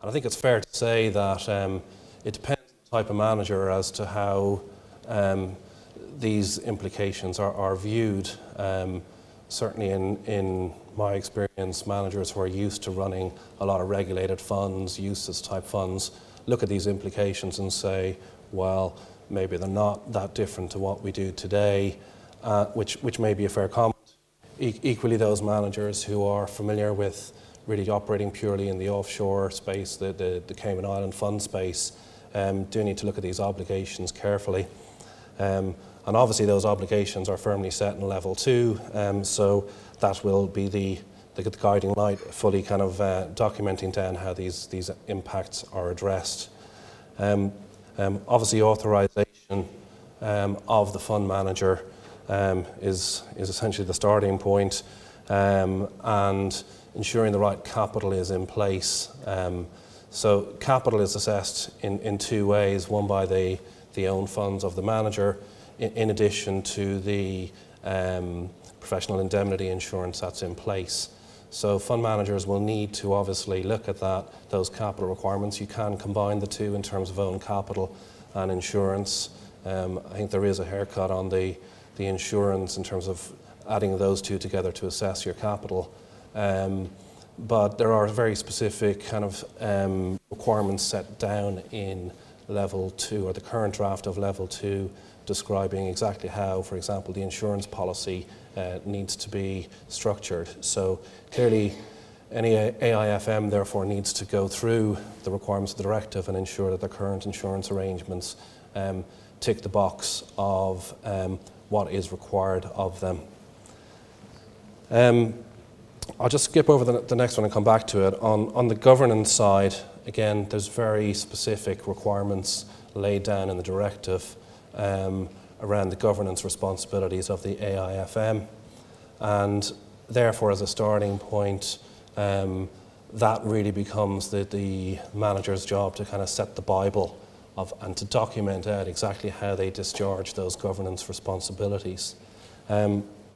And I think it's fair to say that it depends on the type of manager as to how these implications are viewed. Certainly in my experience, managers who are used to running a lot of regulated funds, UCITS type funds, look at these implications and say, well, maybe they're not that different to what we do today, which may be a fair comment. Equally, those managers who are familiar with really operating purely in the offshore space, the Cayman Island fund space, do need to look at these obligations carefully. And obviously those obligations are firmly set in level 2, so that will be the guiding light, fully kind of documenting down how these impacts are addressed. Obviously authorization of the fund manager is essentially the starting point, and ensuring the right capital is in place. So capital is assessed in two ways, one by the own funds of the manager, in addition to the professional indemnity insurance that's in place. So fund managers will need to obviously look at those capital requirements. You can combine the two in terms of own capital and insurance. I think there is a haircut on the insurance in terms of adding those two together to assess your capital. But there are very specific kind of requirements set down in level 2, or the current draft of level 2, describing exactly how, for example, the insurance policy needs to be structured. So clearly, any AIFM therefore needs to go through the requirements of the directive and ensure that the current insurance arrangements tick the box of what is required of them. I'll just skip over the next one and come back to it. On the governance side, again, there's very specific requirements laid down in the directive around the governance responsibilities of the AIFM. And therefore, as a starting point, that really becomes the manager's job to kind of set the Bible and to document out exactly how they discharge those governance responsibilities.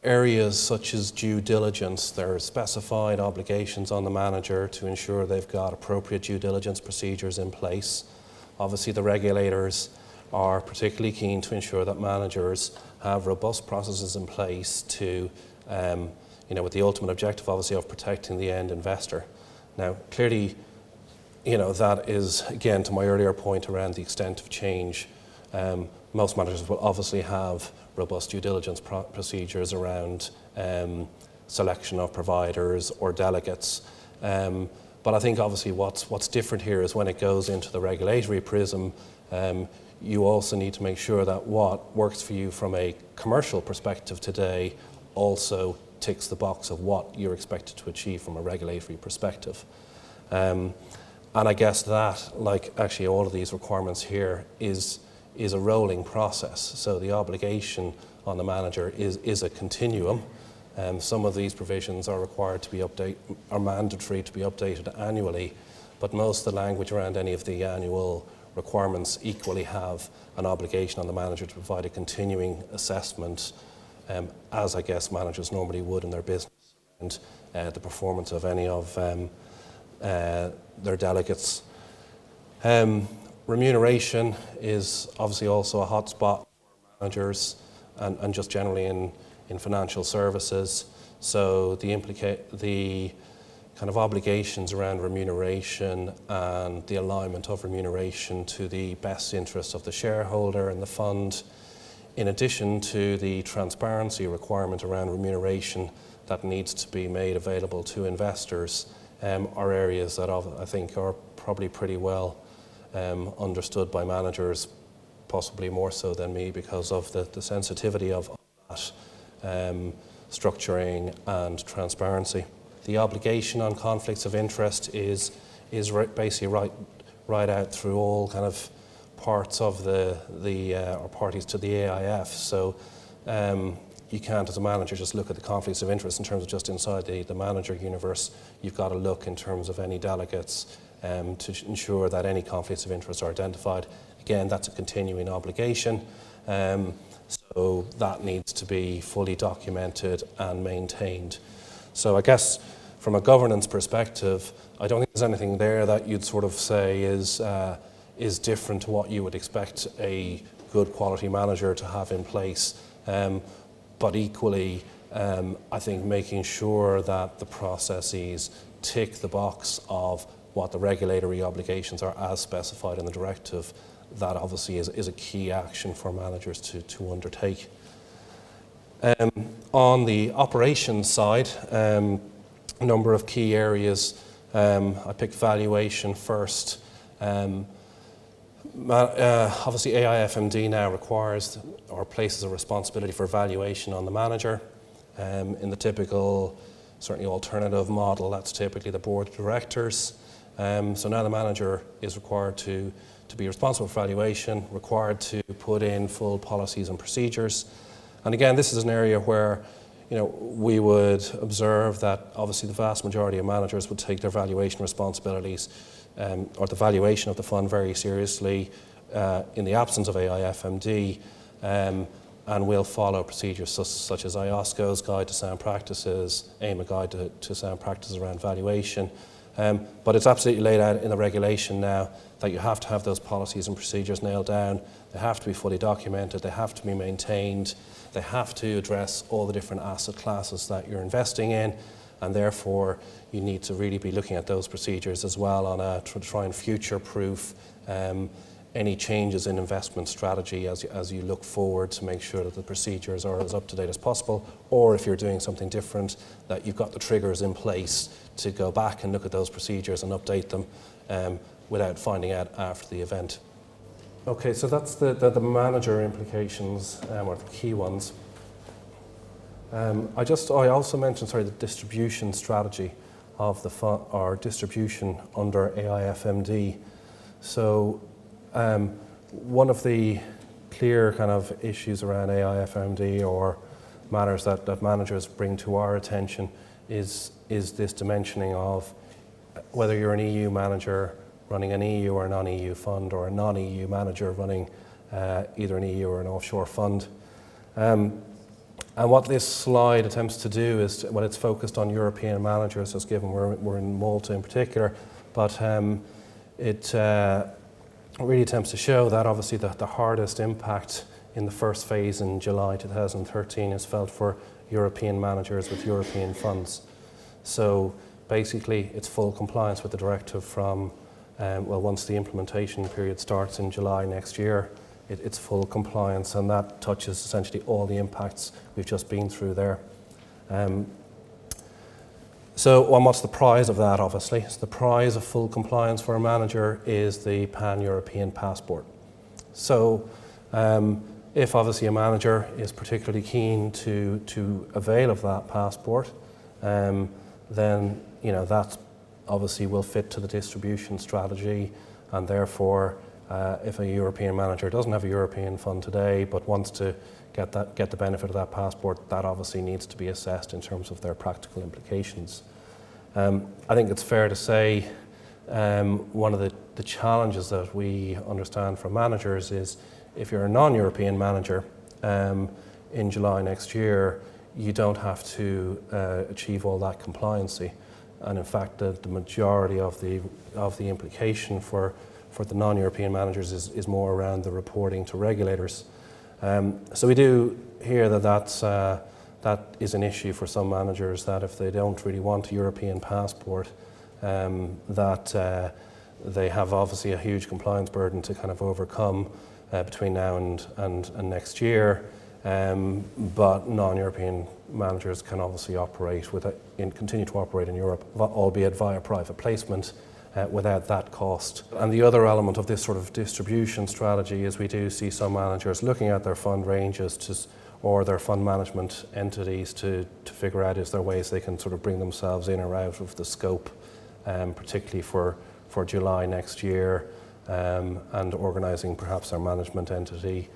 Areas such as due diligence, there are specified obligations on the manager to ensure they've got appropriate due diligence procedures in place. Obviously, the regulators are particularly keen to ensure that managers have robust processes in place to, with the ultimate objective, obviously, of protecting the end investor. Now, clearly, that is, again, to my earlier point around the extent of change. Most managers will obviously have robust due diligence procedures around selection of providers or delegates. But I think obviously what's different here is when it goes into the regulatory prism, you also need to make sure that what works for you from a commercial perspective today also ticks the box of what you're expected to achieve from a regulatory perspective. And I guess that, like actually all of these requirements here, is a rolling process. So the obligation on the manager is a continuum. Some of these provisions are required to be are mandatory to be updated annually, but most of the language around any of the annual requirements equally have an obligation on the manager to provide a continuing assessment, as I guess managers normally would in their business, and the performance of any of their delegates. Remuneration is obviously also a hot spot for managers and just generally in financial services. So the kind of obligations around remuneration and the alignment of remuneration to the best interest of the shareholder and the fund, in addition to the transparency requirement around remuneration that needs to be made available to investors, are areas that I think are probably pretty well understood by managers, possibly more so than me because of the sensitivity of that structuring and transparency. The obligation on conflicts of interest is basically right out through all kind of parts of or parties to the AIF. So you can't, as a manager, just look at the conflicts of interest in terms of just inside the manager universe. You've got to look in terms of any delegates to ensure that any conflicts of interest are identified. Again, that's a continuing obligation. So that needs to be fully documented and maintained. So I guess from a governance perspective, I don't think there's anything there that you'd sort of say is different to what you would expect a good quality manager to have in place. But equally, I think making sure that the processes tick the box of what the regulatory obligations are as specified in the directive, that obviously is a key action for managers to undertake. On the operations side, a number of key areas. I picked valuation first. Obviously AIFMD now requires or places a responsibility for valuation on the manager. In the typical, certainly alternative model, that's typically the board of directors. So now the manager is required to be responsible for valuation, required to put in full policies and procedures. And again, this is an area where we would observe that obviously the vast majority of managers would take their valuation responsibilities or the valuation of the fund very seriously in the absence of AIFMD, and will follow procedures such as IOSCO's Guide to Sound Practices, AIMA Guide to Sound Practices around valuation. But it's absolutely laid out in the regulation now that you have to have those policies and procedures nailed down. They have to be fully documented, they have to be maintained, they have to address all the different asset classes that you're investing in, and therefore you need to really be looking at those procedures as well to try and future-proof any changes in investment strategy as you look forward, to make sure that the procedures are as up-to-date as possible, or if you're doing something different, that you've got the triggers in place to go back and look at those procedures and update them without finding out after the event. Okay, so that's the manager implications, or the key ones. I also mentioned, the distribution strategy of the fund, or distribution under AIFMD. So one of the clear kind of issues around AIFMD, or matters that managers bring to our attention, is this dimensioning of whether you're an EU manager running an EU or non-EU fund, or a non-EU manager running either an EU or an offshore fund. And what this slide attempts to do is, it's focused on European managers, as given we're in Malta in particular, but it really attempts to show that obviously the hardest impact in the first phase in July 2013 is felt for European managers with European funds. So basically it's full compliance with the directive from, once the implementation period starts in July next year, it's full compliance, and that touches essentially all the impacts we've just been through there. So what's the prize of that, obviously? So the prize of full compliance for a manager is the Pan-European passport. So if obviously a manager is particularly keen to avail of that passport, then that obviously will fit to the distribution strategy, and therefore if a European manager doesn't have a European fund today but wants to get the benefit of that passport, that obviously needs to be assessed in terms of their practical implications. I think it's fair to say one of the challenges that we understand from managers is, if you're a non-European manager in July next year, you don't have to achieve all that compliancy. And in fact, the majority of the implication for the non-European managers is more around the reporting to regulators. So we do hear that is an issue for some managers, that if they don't really want a European passport, that they have obviously a huge compliance burden to kind of overcome between now and next year. But non-European managers can obviously continue to operate in Europe, albeit via private placement, without that cost. And the other element of this sort of distribution strategy is, we do see some managers looking at their fund ranges or their fund management entities to figure out, is there ways they can sort of bring themselves in or out of the scope, particularly for July next year, and organising perhaps their management entity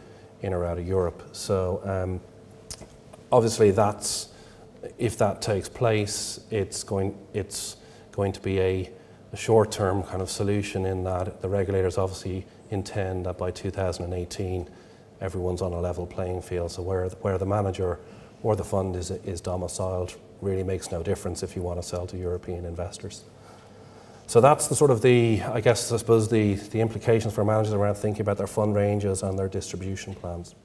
in or out of Europe. So obviously if that takes place, it's going to be a short-term kind of solution, in that the regulators obviously intend that by 2018 everyone's on a level playing field. So where the manager or the fund is domiciled, really makes no difference if you want to sell to European investors. So that's the sort of I suppose the implications for managers around thinking about their fund ranges and their distribution plans.